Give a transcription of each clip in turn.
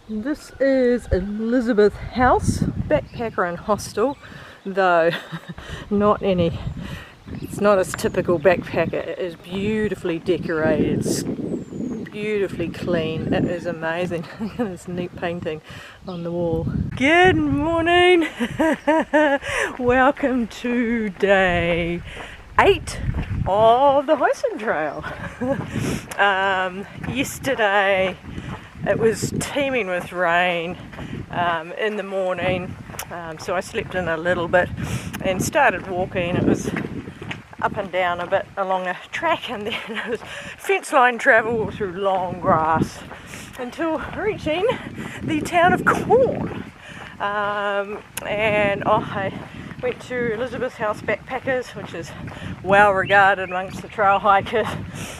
This is Elizabeth House, backpacker and hostel, though it's not as typical backpacker. It is beautifully decorated, it's beautifully clean, it is amazing. Look at this neat painting on the wall. Good morning! Welcome to day 8 of the Heysen Trail. Yesterday it was teeming with rain in the morning, so I slept in a little bit and started walking. It was up and down a bit along a track, and then it was fence line travel through long grass until reaching the town of Corn. And I went to Elizabeth House Backpackers, which is well regarded amongst the trail hikers.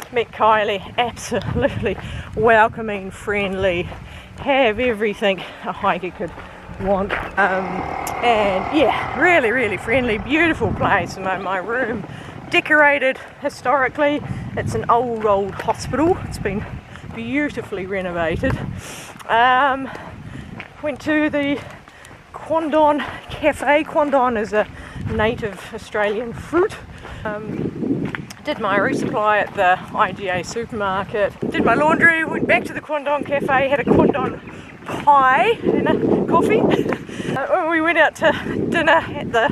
Met Kylie, absolutely welcoming, friendly, have everything a hiker could want. And yeah, really friendly, beautiful place. My room decorated historically. It's an old hospital. It's been beautifully renovated. Went to the Quandon Cafe. Quandon is a native Australian fruit. Did my resupply at the IGA supermarket. Did my laundry, went back to the Quandon Cafe, had a Quandon pie and a coffee. We went out to dinner at the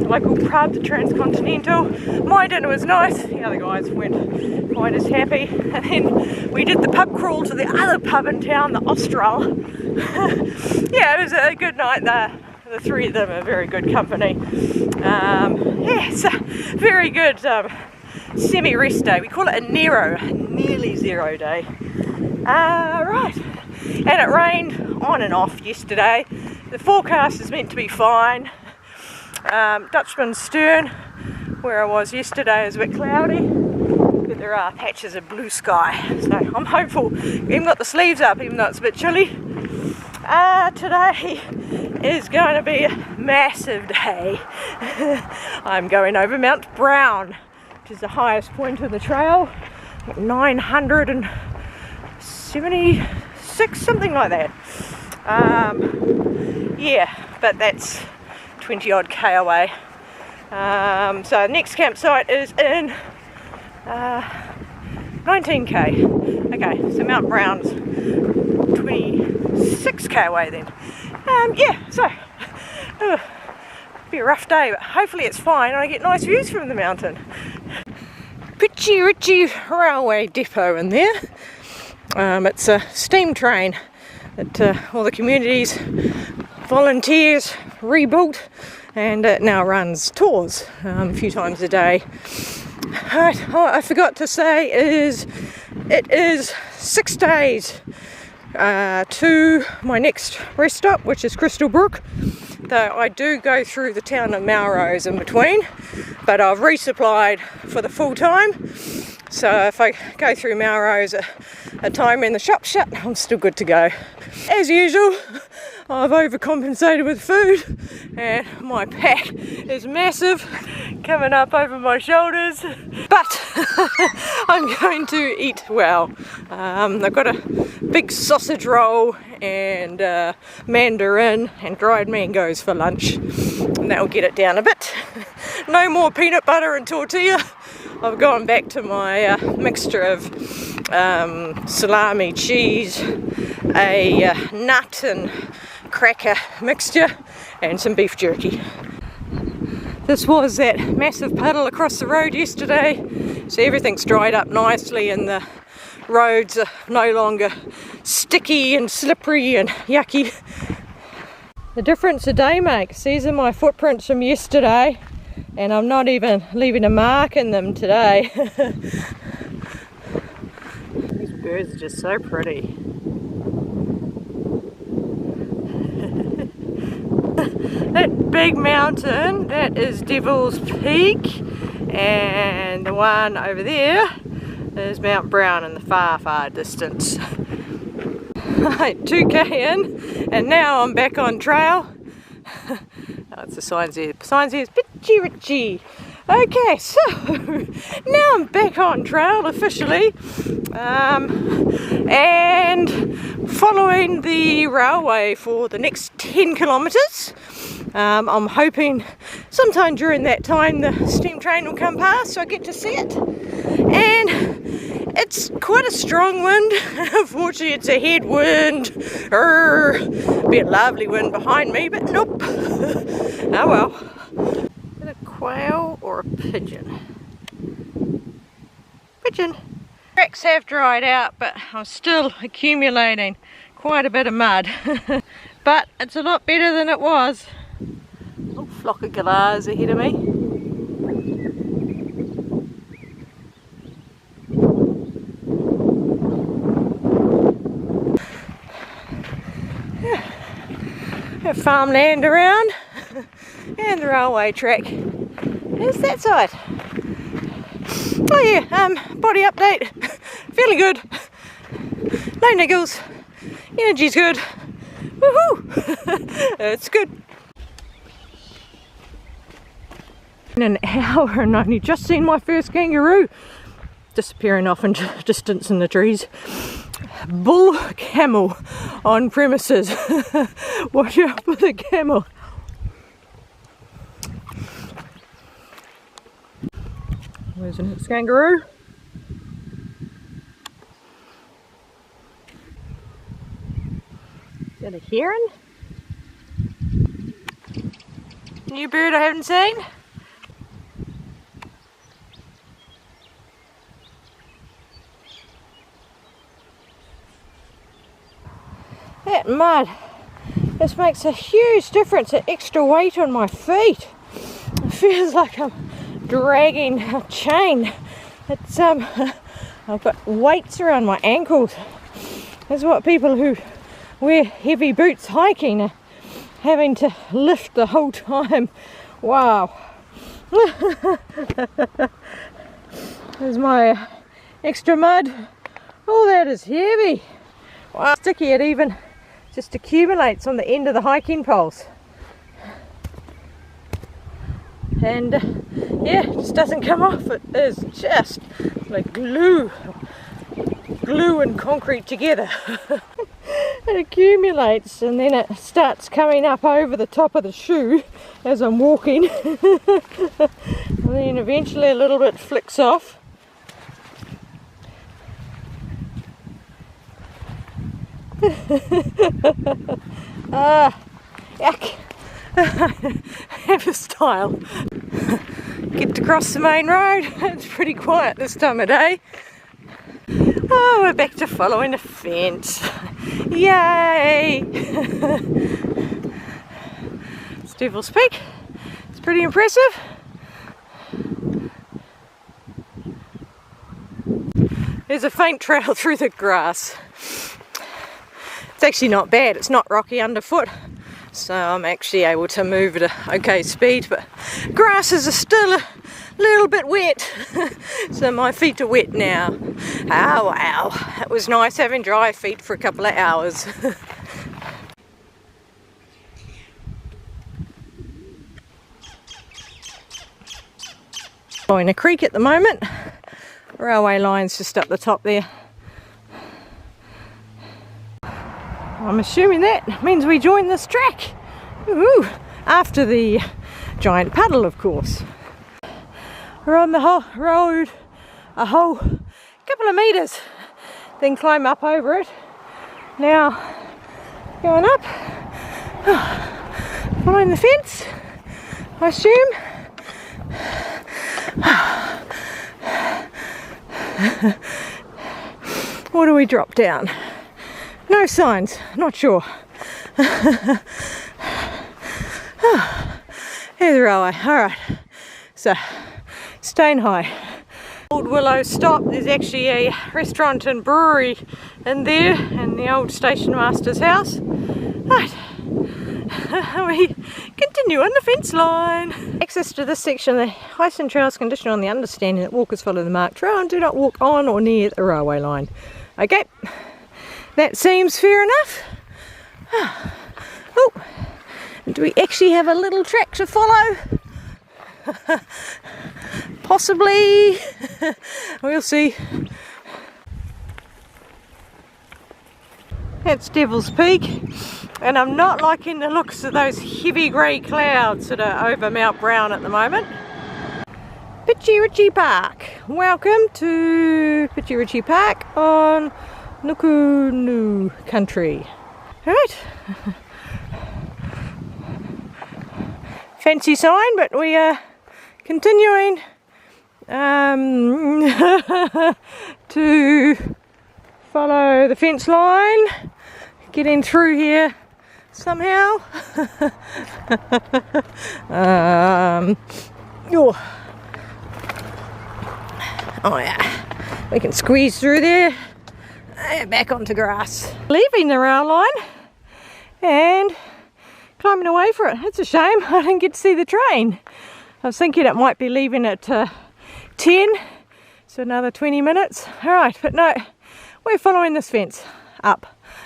local pub, the Transcontinental. My dinner was nice, the other guys weren't quite as happy. And then we did the pub crawl to the other pub in town, the Austral. Yeah, it was a good night. The three of them are very good company. Yeah, it's a very good semi-rest day. We call it a nearly zero day. Right, and it rained on and off yesterday. The forecast is meant to be fine. Dutchman Stern, where I was yesterday, is a bit cloudy, but there are patches of blue sky, so I'm hopeful. Even got the sleeves up, even though it's a bit chilly. Today is going to be a massive day. I'm going over Mount Brown, which is the highest point of the trail, 976, something like that. Yeah, but that's 20 odd K away. So next campsite is in 19K. Okay, so Mount Brown's 26K away then. Yeah, so be a rough day, but hopefully it's fine and I get nice views from the mountain. Pretty Ritchie railway depot in there. It's a steam train that all the communities, volunteers rebuilt, and it now runs tours a few times a day. Right, what I forgot to say is it is 6 days to my next rest stop, which is Crystal Brook, though I do go through the town of Melrose in between, but I've resupplied for the full time, so if I go through Melrose at a time when the shop's shut, I'm still good to go. As usual, I've overcompensated with food, and my pack is massive, coming up over my shoulders, but I'm going to eat well. I've got a big sausage roll and mandarin and dried mangoes for lunch, and that'll get it down a bit. No more peanut butter and tortilla. I've gone back to my mixture of salami, cheese, a nut and cracker mixture, and some beef jerky. This was that massive puddle across the road yesterday, so everything's dried up nicely and the roads are no longer sticky and slippery and yucky. The difference a day makes. These are my footprints from yesterday, and I'm not even leaving a mark in them today. These birds are just so pretty. That big mountain, that is Devil's Peak, and the one over there is Mount Brown in the far distance. 2K in, and now I'm back on trail. Oh, it's the signs here. Signs here is Pitchy Ritchie. Okay, so now I'm back on trail officially, and following the railway for the next 10 kilometres. I'm hoping sometime during that time the steam train will come past so I get to see it. And it's quite a strong wind. Unfortunately, it's a headwind. Be a lovely wind behind me, but nope. Oh well. Is it a quail or a pigeon? Pigeon. Tracks have dried out, but I'm still accumulating quite a bit of mud. But it's a lot better than it was. Oh, flock of galahs ahead of me. Have farmland around, and the railway track is that side. Oh yeah, body update, feeling good, no niggles, energy's good, woohoo, it's good. In an hour and I've only just seen my first kangaroo disappearing off into distance in the trees. Bull camel on premises. Watch out for the camel. Where's the next kangaroo? Is that a heron? New bird I haven't seen. That mud just makes a huge difference, that extra weight on my feet. It feels like I'm dragging a chain. It's I've got weights around my ankles. That's what people who wear heavy boots hiking are having to lift the whole time. Wow. There's my extra mud. Oh, that is heavy. Wow, sticky, it even just accumulates on the end of the hiking poles. And yeah, it just doesn't come off. It is just like glue and concrete together. It accumulates and then it starts coming up over the top of the shoe as I'm walking. And then eventually a little bit flicks off. Yuck. Have a style. Get to cross the main road. It's pretty quiet this time of day. Oh, we're back to following the fence. Yay! It's Devil's Peak. It's pretty impressive. There's a faint trail through the grass. It's actually not bad, it's not rocky underfoot, so I'm actually able to move at a okay speed, but grasses are still a little bit wet, so my feet are wet now. Oh wow, it was nice having dry feet for a couple of hours. Oh, in a creek at the moment, railway line's just up the top there. I'm assuming that means we join this track. Woohoo! After the giant puddle, of course. We're on the whole road a whole couple of metres, then climb up over it. Now going up, following the fence, I assume. Or do we drop down? No signs, not sure. Here's the railway. Alright, so staying high. Old Willow Stop, there's actually a restaurant and brewery in there, in the old station master's house. Right, we continue on the fence line. Access to this section of the Heysen Trail is conditional on the understanding that walkers follow the marked trail and do not walk on or near the railway line. Okay. That seems fair enough. Oh, do we actually have a little track to follow? Possibly. We'll see. That's Devil's Peak, and I'm not liking the looks of those heavy grey clouds that are over Mount Brown at the moment. Pitchi Ritchie Park. Welcome to Pitchi Ritchie Park on Nukunu country. Right. Fancy sign, but we are continuing to follow the fence line, getting through here somehow. Oh yeah, we can squeeze through there and back onto grass. Leaving the rail line and climbing away for it. It's a shame I didn't get to see the train. I was thinking it might be leaving at 10, so another 20 minutes. Alright, but no, we're following this fence up.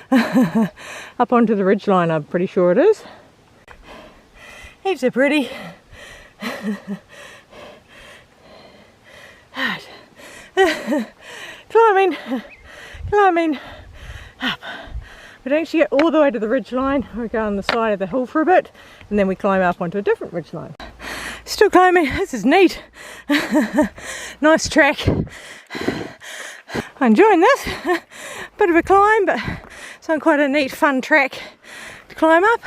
Up onto the ridgeline, I'm pretty sure it is. Heaps are pretty. Climbing up. We don't actually get all the way to the ridgeline. We go on the side of the hill for a bit, and then we climb up onto a different ridgeline. Still climbing. This is neat. Nice track. I'm enjoying this. Bit of a climb, but it's on quite a neat, fun track to climb up.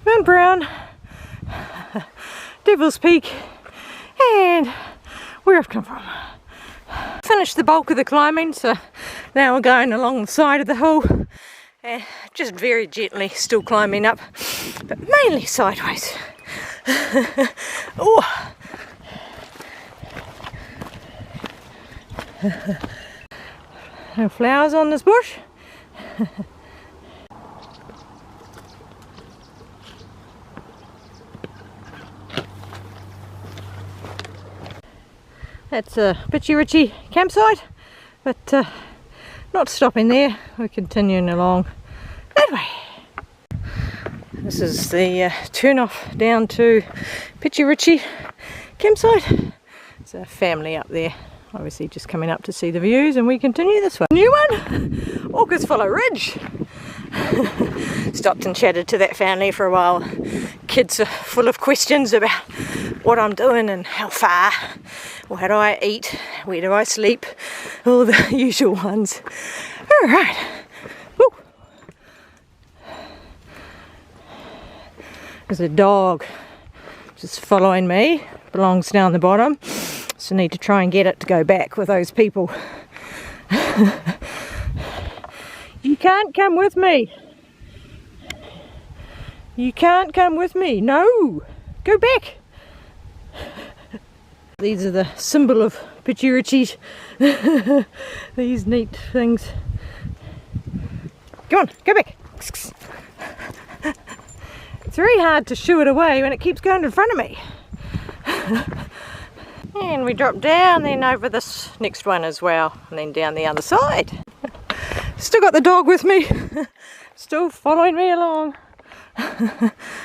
Mount Brown, Devil's Peak, and where I've come from. Finished the bulk of the climbing, so now we're going along the side of the hill, just very gently, still climbing up, but mainly sideways. Oh. No flowers on this bush. That's a Pitchi Ritchie campsite, but not stopping there. We're continuing along that way. This is the turn off down to Pitchi Ritchie campsite. There's a family up there, obviously just coming up to see the views, and we continue this way. New one, Orcasfollow Ridge. Stopped and chatted to that family for a while. Kids are full of questions about what I'm doing and how far, or how do I eat, where do I sleep, all the usual ones. Alright. There's a dog just following me, belongs down the bottom, so I need to try and get it to go back with those people. You can't come with me. You can't come with me. No! Go back! These are the symbol of Pitchi Ritchie. These neat things. Come on, go back! It's very hard to shoo it away when it keeps going in front of me. And we drop down, then over this next one as well, and then down the other side. Still got the dog with me, still following me along.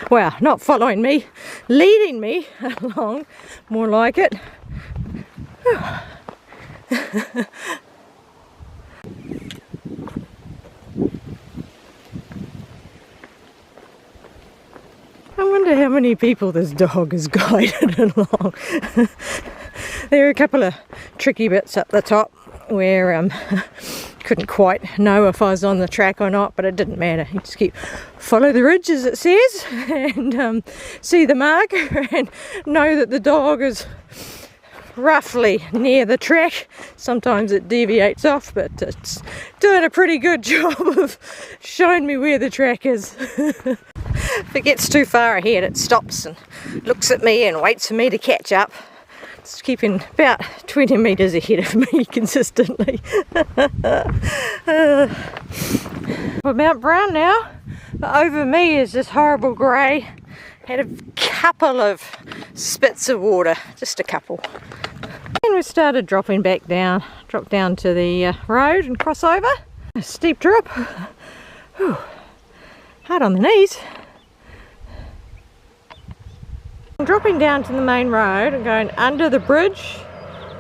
Well, not following me, leading me along, more like it. I wonder how many people this dog has guided along. There are a couple of tricky bits up the top where couldn't quite know if I was on the track or not, but it didn't matter. You just keep follow the ridge as it says, and see the marker and know that the dog is roughly near the track. Sometimes it deviates off, but it's doing a pretty good job of showing me where the track is. If it gets too far ahead, it stops and looks at me and waits for me to catch up. It's keeping about 20 metres ahead of me consistently. We're Mount Brown now, but over me is this horrible grey. Had a couple of spits of water, just a couple. And we started dropping back down, drop down to the road and cross over. A steep drop. Whew. Hard on the knees. I'm dropping down to the main road and going under the bridge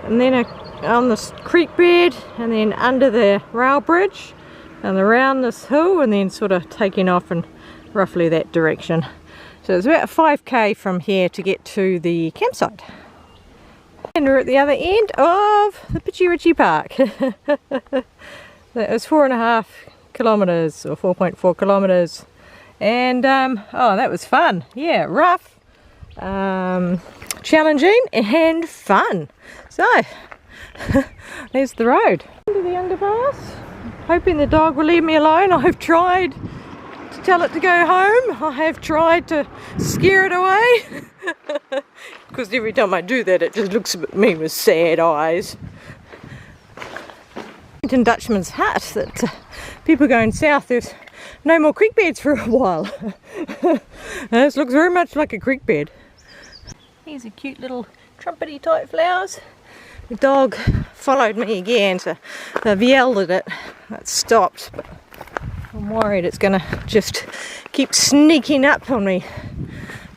and then on this creek bed and then under the rail bridge and around this hill and then sort of taking off in roughly that direction. So it's about 5k from here to get to the campsite. And we're at the other end of the Pitchy Ritchie Park. That was 4.5 kilometres or 4.4 kilometres. And oh, that was fun. Yeah, rough, challenging and fun. So there's the road. Into the underpass. Hoping the dog will leave me alone. I've tried to tell it to go home. I have tried to scare it away. Because every time I do that it just looks at me with sad eyes. In Dutchman's Hut that people going south, there's no more creek beds for a while. This looks very much like a creek bed. These are cute little trumpety type flowers. The dog followed me again, so I've yelled at it. It stopped, but I'm worried it's going to just keep sneaking up on me.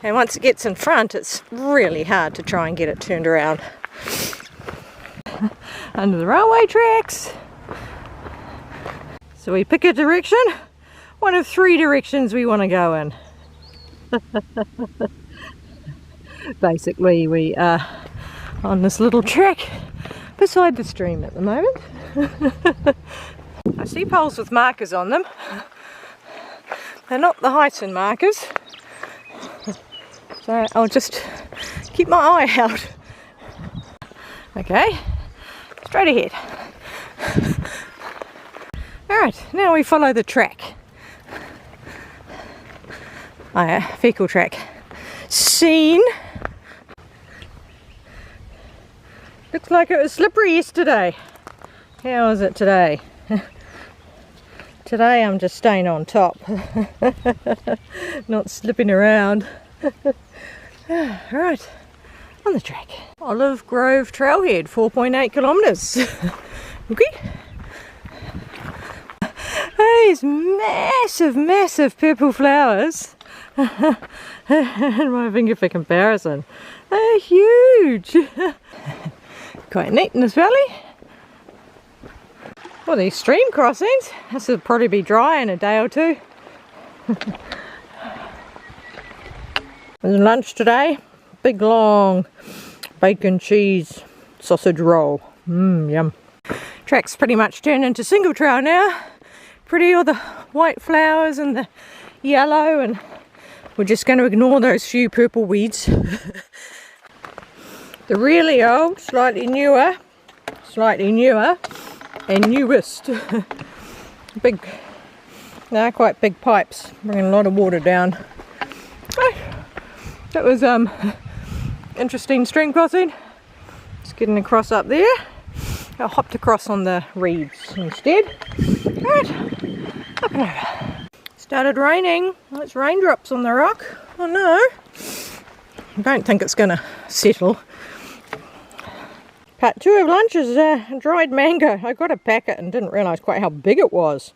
And once it gets in front, it's really hard to try and get it turned around. Under the railway tracks. So we pick a direction, one of 3 directions we want to go in. Basically we are on this little track beside the stream at the moment. I see poles with markers on them. They're not the Heysen markers. So I'll just keep my eye out. Okay, straight ahead. Alright, now we follow the track. Fecal track. Scene. Looks like it was slippery yesterday. How is it today? Today I'm just staying on top. Not slipping around. Right, on the track. Olive Grove Trailhead, 4.8 kilometres. Okay. These massive purple flowers. And my finger for comparison. They're huge. Quite neat in this valley. Well, these stream crossings. This will probably be dry in a day or two. Lunch today, big long bacon cheese sausage roll. Yum. Track's pretty much turned into single trail now. Pretty, all the white flowers and the yellow, and we're just going to ignore those few purple weeds. The really old, slightly newer and newest. They're quite big pipes, bringing a lot of water down. That was interesting stream crossing. Just getting across up there. I hopped across on the reeds instead. Right, up and over. Started raining. Well, it's raindrops on the rock. Oh no. I don't think it's going to settle. Part 2 of lunch is dried mango. I got a packet and didn't realise quite how big it was.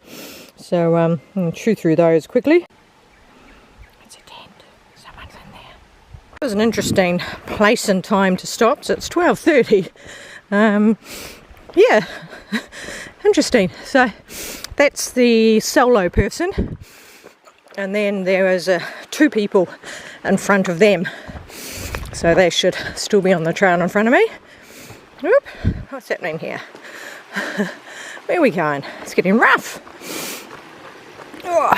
So I'll chew through those quickly. It's a tent. Someone's in there. It was an interesting place and time to stop. So it's 12:30. Yeah, interesting. So that's the solo person. And then there was 2 people in front of them. So they should still be on the trail in front of me. Whoop, what's happening here? Where are we going? It's getting rough. Oh.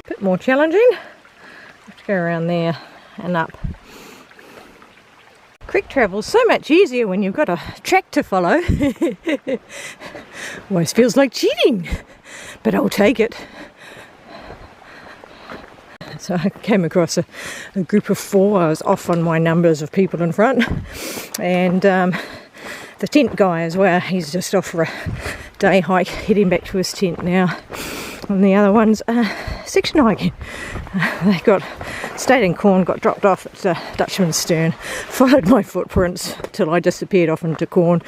Bit more challenging. Have to go around there and up. Creek travel's so much easier when you've got a track to follow. Always feels like cheating, but I'll take it. So I came across a group of 4. I was off on my numbers of people in front, and the tent guy as well. He's just off for a day hike, heading back to his tent now. And the other one's section hiking. They stayed in Corn, got dropped off at Dutchman's Stern, followed my footprints till I disappeared off into Corn,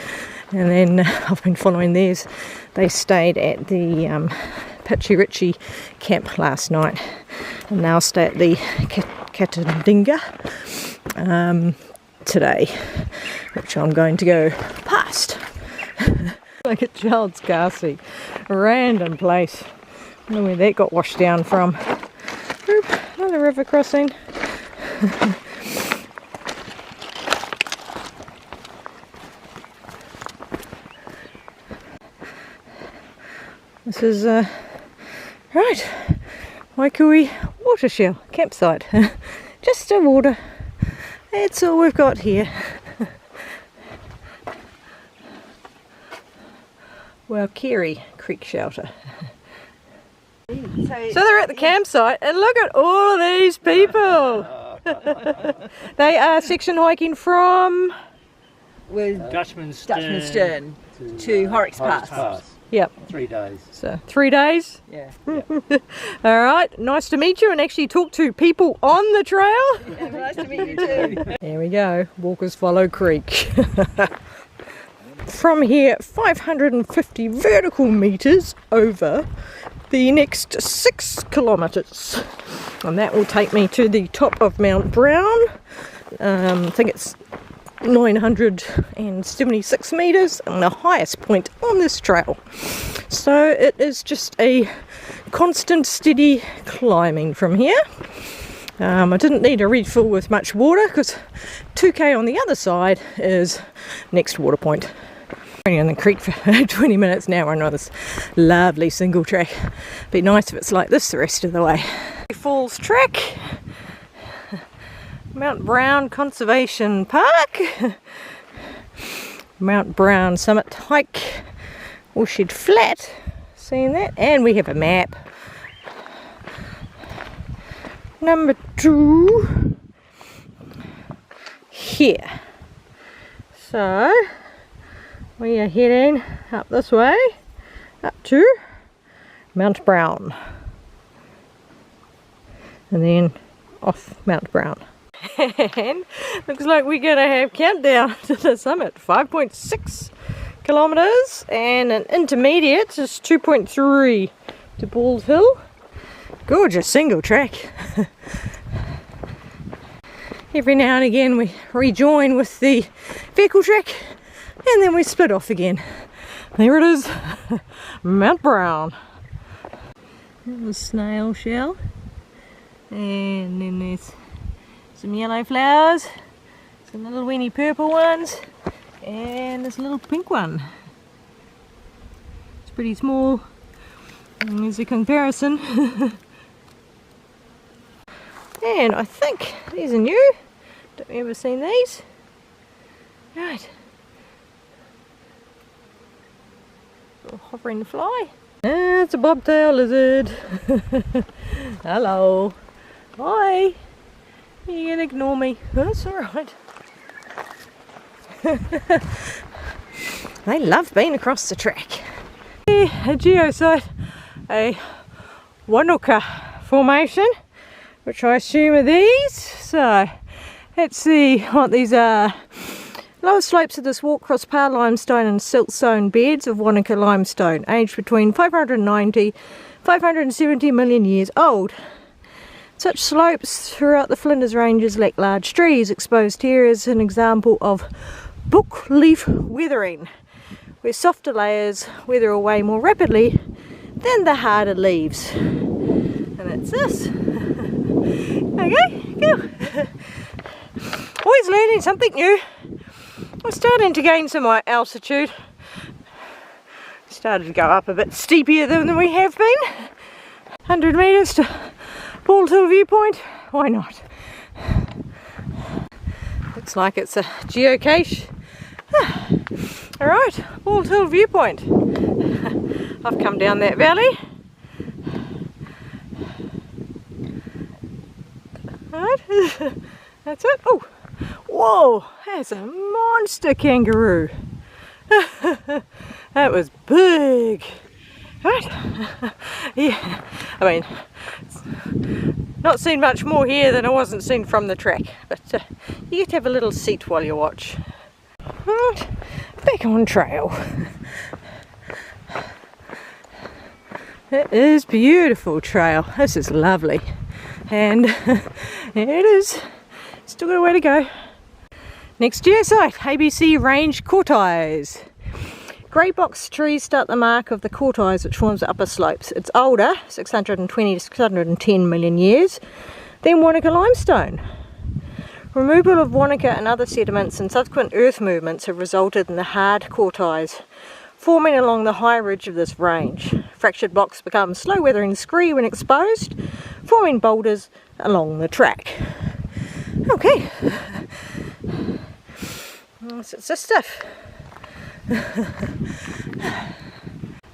and then I've been following theirs. They stayed at the Pitchy Ritchie camp last night, and now stay at the Katandinga today, which I'm going to go past. Like a child's car seat, a random place. I don't know where that got washed down from. Oop, another river crossing. This is right, Waikui watershell campsite. Just a water. That's all we've got here. Well, Kerry Creek Shelter. So they're at the campsite, and look at all of these people. They are section hiking from Dutchman Stern to Horrocks Pass. Yep. 3 days. So 3 days. Yeah. All right. Nice to meet you and actually talk to people on the trail. Yeah, nice to meet you too. There we go. Walkers follow creek. From here, 550 vertical meters over the next 6 kilometers, and that will take me to the top of Mount Brown. I think it's 976 meters and the highest point on this trail. So it is just a constant steady climbing from here. I didn't need a refill with much water because 2k on the other side is next water point. In the creek for 20 minutes now. We're on this lovely single track. Be nice if it's like this the rest of the way. Falls track, Mount Brown Conservation Park, Mount Brown Summit Hike, Woolshed Flat, seeing that, and we have a map. Number 2 here. So we are heading up this way, up to Mount Brown, and then off Mount Brown. And looks like we're going to have countdown to the summit. 5.6 kilometres, and an intermediate is 2.3 to Bald Hill. Gorgeous single track. Every now and again we rejoin with the vehicle track, and then we split off again. There it is, Mount Brown. There's snail shell, and then there's some yellow flowers, some little weeny purple ones, and this little pink one. It's pretty small, and there's a comparison. And I think these are new. Don't you ever seen these? Right. Little hovering fly. It's a bobtail lizard. Hello. Hi. You can ignore me. That's alright. They love being across the track. A geosite, a Wanuka formation, which I assume are these. So let's see what these are. Lower slopes of this walk cross power limestone and siltstone beds of Wanuka limestone, aged between 590 570 million years old. Such slopes throughout the Flinders Ranges lack large trees. Exposed here is an example of book leaf weathering, where softer layers weather away more rapidly than the harder leaves. And that's this. Okay, go. Always learning something new. I'm starting to gain some altitude. Started to go up a bit steepier than we have been. 100 metres to Bald Hill viewpoint. Why not? Looks like it's a geocache. Alright, Bald Hill viewpoint. I've come down that valley. Alright, that's it. Oh, whoa, that's a monster kangaroo. That was big. Right? Yeah, I mean, not seen much more here than I wasn't seen from the track, but you get to have a little seat while you watch. Right, back on trail. It is beautiful trail. This is lovely. And it is. Still got a way to go. Next geosite, ABC Range Cortise. Grey box trees start the mark of the cortise which forms the upper slopes. It's older, 620 to 610 million years, than Wanaka limestone. Removal of Wanaka and other sediments and subsequent earth movements have resulted in the hard cortise forming along the high ridge of this range. Fractured blocks become slow weathering scree when exposed, forming boulders along the track. Okay, that's the stuff.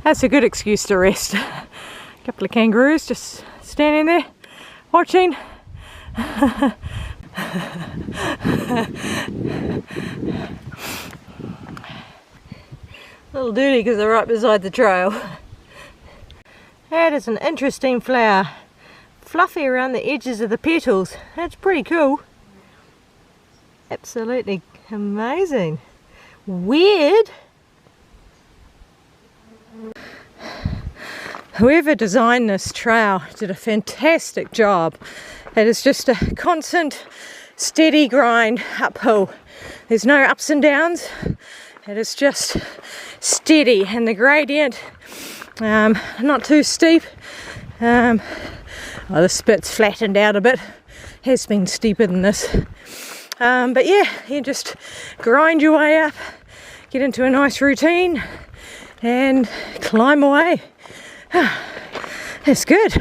That's a good excuse to rest. A couple of kangaroos just standing there watching. A little dirty because they're right beside the trail. That is an interesting flower. Fluffy around the edges of the petals. That's pretty cool. Absolutely amazing. Weird. Whoever designed this trail did a fantastic job. It is just a constant, steady grind uphill. There's no ups and downs. It is just steady, and the gradient, not too steep. The spit's flattened out a bit. Has been steeper than this. But yeah, you just grind your way up, get into a nice routine and climb away. That's good.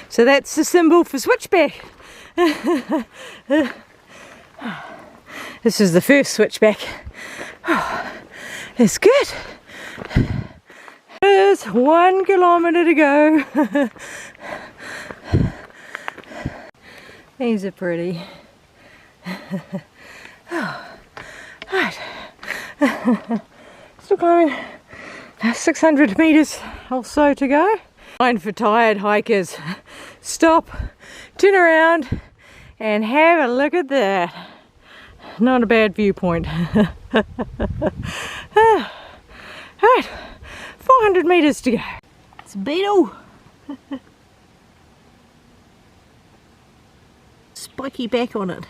So that's the symbol for switchback. This is the first switchback. It's good. There's 1 kilometre to go. These are pretty. Right. Still climbing. 600 metres or so to go. Fine for tired hikers. Stop, turn around and have a look at that. Not a bad viewpoint. Alright, 400 metres to go. It's a beetle. Spiky back on it.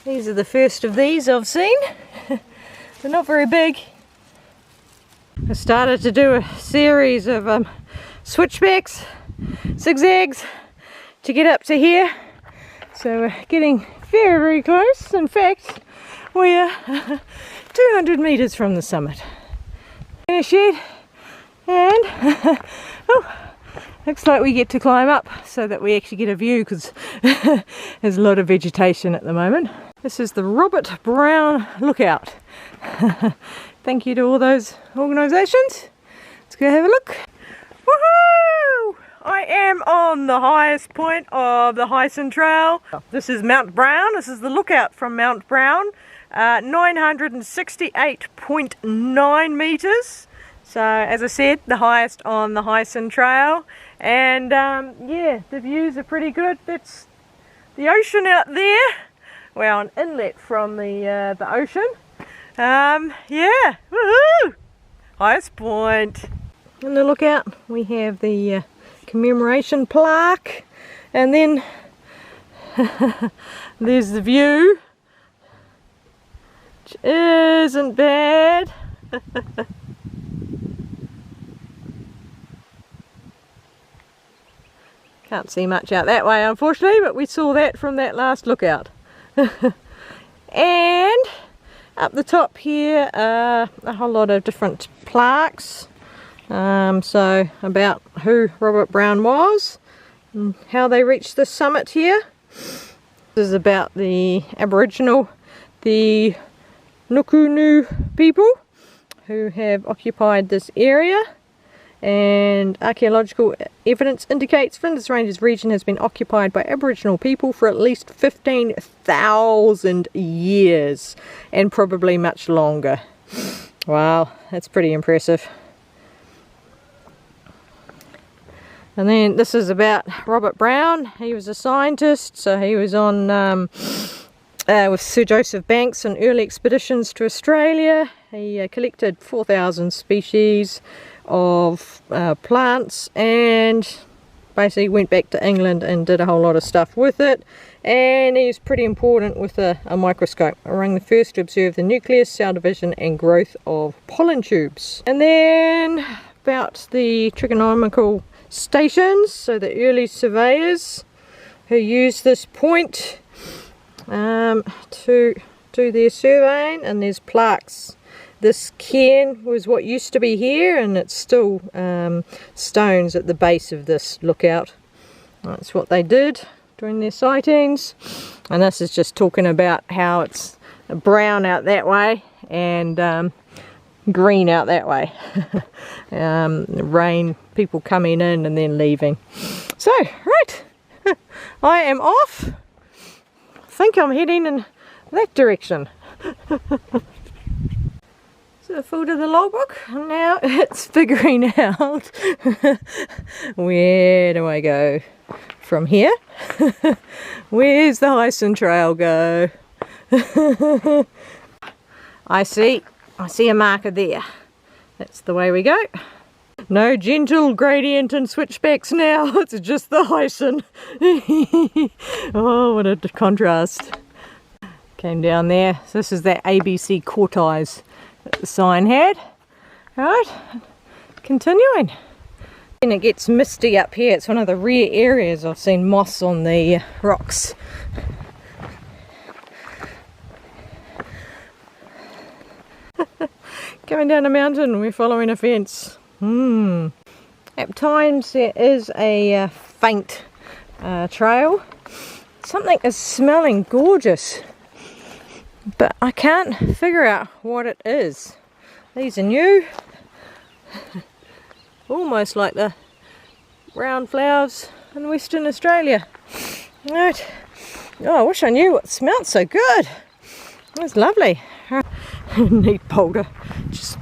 These are the first of these I've seen. They're not very big. I started to do a series of switchbacks, zigzags to get up to here. So we're getting very, very close. In fact, we're 200 metres from the summit. Finish it, and oh, looks like we get to climb up so that we actually get a view, because there's a lot of vegetation at the moment. This is the Robert Brown Lookout. Thank you to all those organisations. Let's go have a look. Woohoo! I am on the highest point of the Heysen Trail. This is Mount Brown. This is the lookout from Mount Brown. 968.9 metres. So as I said, the highest on the Heysen Trail. And yeah, the views are pretty good. That's the ocean out there. Well, an inlet from the ocean. Yeah, woohoo! Highest point. In the lookout we have the commemoration plaque, and then there's the view, which isn't bad. Can't see much out that way unfortunately, but we saw that from that last lookout. And up the top here are a whole lot of different plaques, so about who Robert Brown was and how they reached the summit here. This is about the Aboriginal, the Nukunu people who have occupied this area, and archaeological evidence indicates Flinders Ranges region has been occupied by Aboriginal people for at least 15,000 years, and probably much longer. Wow, that's pretty impressive. And then this is about Robert Brown. He was a scientist, so he was on with Sir Joseph Banks on early expeditions to Australia. He collected 4,000 species of plants and basically went back to England and did a whole lot of stuff with it. And he's pretty important with a microscope, among the first to observe the nucleus, cell division and growth of pollen tubes. And then about the trigonometrical stations, so the early surveyors who used this point to do their surveying, and there's plaques. This cairn was what used to be here, and it's still stones at the base of this lookout. That's what they did during their sightings. And this is just talking about how it's brown out that way and green out that way. Rain, people coming in and then leaving. So, right, I am off. I think I'm heading in that direction. So full to the logbook, and now it's figuring out where do I go from here? Where's the Heysen Trail go? I see a marker there. That's the way we go. No gentle gradient and switchbacks now, it's just the Heysen. Oh, what a contrast. Came down there. So this is that ABC Cortise that the sign had. Alright, continuing. And it gets misty up here. It's one of the rare areas I've seen moss on the rocks. Coming down a mountain, we're following a fence. At times there is a faint trail. Something is smelling gorgeous, but I can't figure out what it is. These are new. Almost like the brown flowers in Western Australia. Right. Oh, I wish I knew what smelled so good. That's lovely. Neat boulder. Just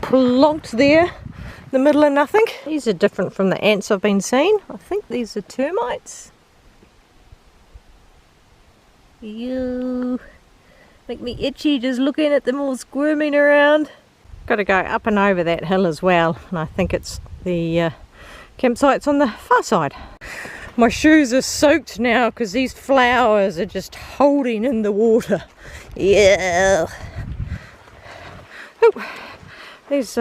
plonked there in the middle of nothing. These are different from the ants I've been seeing. I think these are termites. Ew. Make me itchy just looking at them all squirming around. Got to go up and over that hill as well, and I think it's the campsite's on the far side. My shoes are soaked now because these flowers are just holding in the water. Yeah. Oh, there's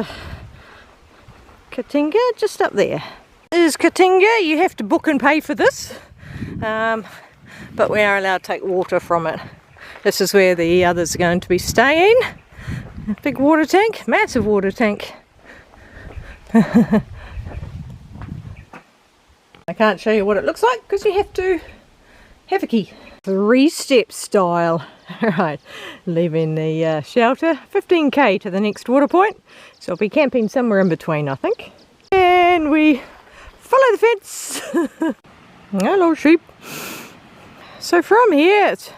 Katinga just up there. There's Katinga. You have to book and pay for this, but we are allowed to take water from it. This is where the others are going to be staying. A big water tank, massive water tank. I can't show you what it looks like because you have to have a key. 3-step style. Right, leaving the shelter, 15k to the next water point. So I'll be camping somewhere in between, I think. And we follow the fence. Hello, sheep. So from here, it's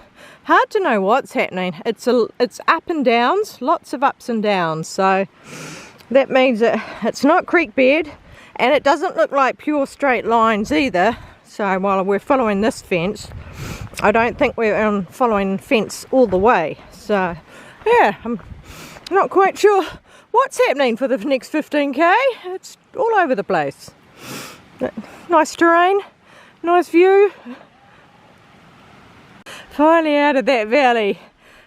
hard to know what's happening. It's up and downs, lots of ups and downs. So that means that it's not creek bed, and it doesn't look like pure straight lines either. So while we're following this fence, I don't think we're following the fence all the way. So yeah, I'm not quite sure what's happening for the next 15k. It's all over the place. But nice terrain, nice view. Finally out of that valley,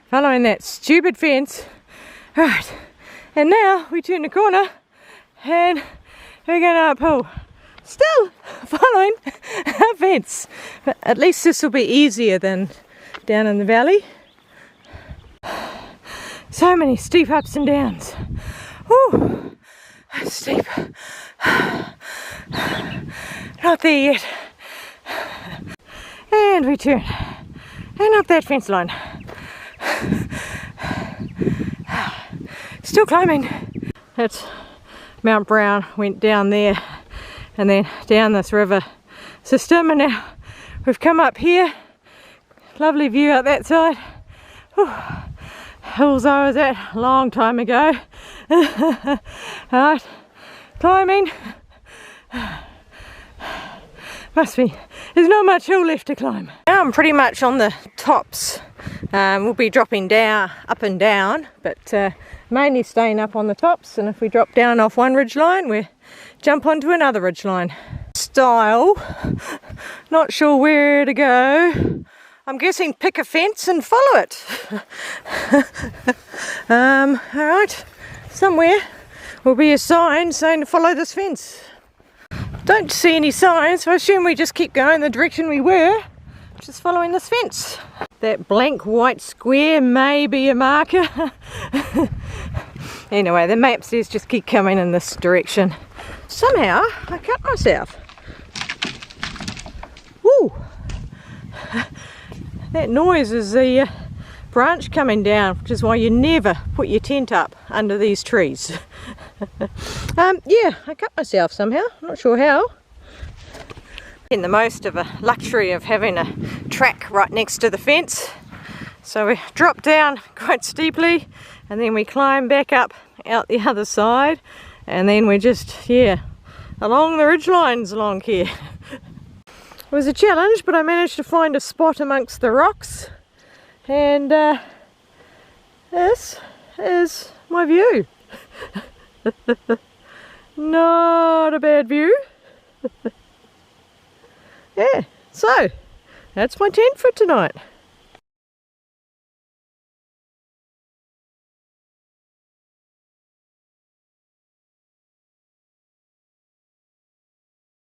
following that stupid fence. Right, and now we turn the corner and we're going uphill. Still following a fence. But at least this will be easier than down in the valley. So many steep ups and downs. Ooh, that's steep. Not there yet. And we turn. And up that fence line. Still climbing. That's Mount Brown, went down there and then down this river system, and now we've come up here. Lovely view out that side. Whew. Hills I was at a long time ago. Alright, climbing. Must be, there's not much hill left to climb. Now Now I'm pretty much on the tops. We'll be dropping down, up and down, but mainly staying up on the tops, and if we drop down off one ridgeline, we jump onto another ridgeline. Style, not sure where to go. I'm guessing pick a fence and follow it. Alright, somewhere will be a sign saying to follow this fence. Don't see any signs, so I assume we just keep going the direction we were, just following this fence. That blank white square may be a marker. Anyway, the map says just keep coming in this direction. Somehow I cut myself. Woo! That noise is the branch coming down, which is why you never put your tent up under these trees. Yeah, I cut myself somehow, not sure how. In the most of a luxury of having a track right next to the fence. So we drop down quite steeply and then we climb back up out the other side, and then we're just, yeah, along the ridge lines along here. It was a challenge, but I managed to find a spot amongst the rocks, and this is my view. Not a bad view. Yeah, so that's my tent for tonight.